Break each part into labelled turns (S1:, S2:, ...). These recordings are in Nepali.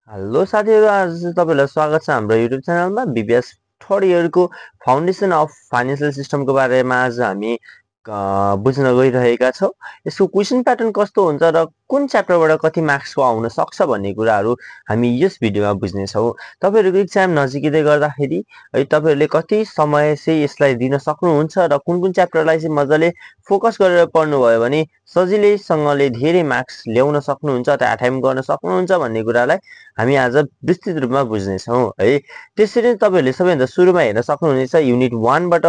S1: हेलो साथीहरु, आज चाहिँ तपाईहरुलाई स्वागत छ हाम्रो युट्युब च्यानलमा। बीबीएस थर्ड इयरको फाउन्डेसन अफ फाइनान्शियल सिस्टमको बारेमा आज हामी बुझ्न गइरहेका छौं। यसको क्वेशन प्याटर्न कस्तो हुन्छ र कुन च्याप्टरबाट कति मार्क्सको आउन सक्छ भन्ने कुराहरु हामी यस भिडियोमा बुझ्ने छौं। तपाईहरुको एक्जाम नजिकै गर्दाखेरि है तपाईहरुले कति समय चाहिँ यसलाई दिन सक्नुहुन्छ र कुन कुन च्याप्टरलाई चाहिँ मजाले फोकस गरेर पढ्नु भयो भने सजिलैसँगले धेरै मार्क्स ल्याउन सक्नुहुन्छ अथवा अटेम्प्ट गर्न सक्नुहुन्छ भन्ने कुरालाई हामी आज विस्तृत रूपमा बुझ्ने छौं है। त्यसैले तपाईहरुले सबैभन्दा सुरुमा हेर्न सक्नुहुनेछ युनिट 1 बाट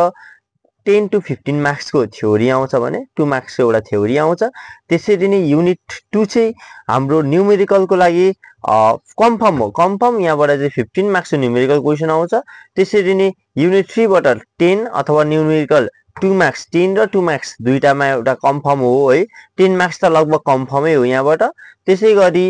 S1: 10 to 15 मार्क्स को थ्योरी आउँछ भने 2 मार्क्स को एउटा थ्योरी आउँछ। त्यसैले नै युनिट 2 चाहिँ हाम्रो न्यूमेरिकल को लागि कन्फर्म हो। कन्फर्म यहाँबाट चाहिँ 15 मार्क्स को न्यूमेरिकल क्वेशन आउँछ। त्यसैले नै युनिट 3 बाट 10 अथवा न्यूमेरिकल 2 मार्क्स 10 र 2 मार्क्स दुईटामा एउटा कन्फर्म हो है। 10 मार्क्स त लगभग कन्फर्मै हो यहाँबाट। त्यसैगरी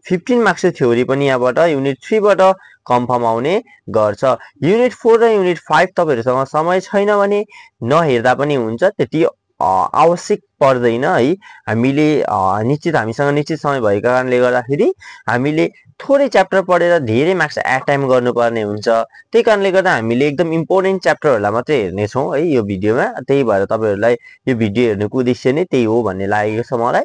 S1: 15 मार्क्स को थ्योरी पनि यहाँबाट युनिट 3 बाट कन्फर्म आउने गर्छ। युनिट 4 र युनिट 5 तपाईहरुसँग समय छैन भने नहेर्दा पनि हुन्छ, त्यति आवश्यक पर्दैन है। हामीसँग निश्चित समय भएका कारणले गर्दाखेरि हामीले थोरै च्याप्टर पढेर धेरै मार्क्स अटेम्प्ट गर्नुपर्ने हुन्छ। त्यही कारणले गर्दा हामीले एकदम इम्पोर्टेन्ट च्याप्टरहरुलाई मात्रै हेर्ने छौं है यो भिडियोमा। त्यही भएर तपाईहरुलाई यो भिडियो हेर्नुको उद्देश्य नै त्यही हो भन्ने लागेको छ मलाई।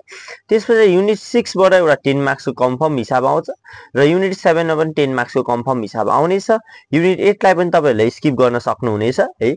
S1: त्यसपछि युनिट 6 बाट एउटा 10 मार्क्स को कन्फर्म हिसाब आउँछ र युनिट 7 मा पनि 10 मार्क्स को कन्फर्म हिसाब आउनेछ। युनिट 8 लाई पनि तपाईहरुले स्किप गर्न सक्नुहुनेछ है।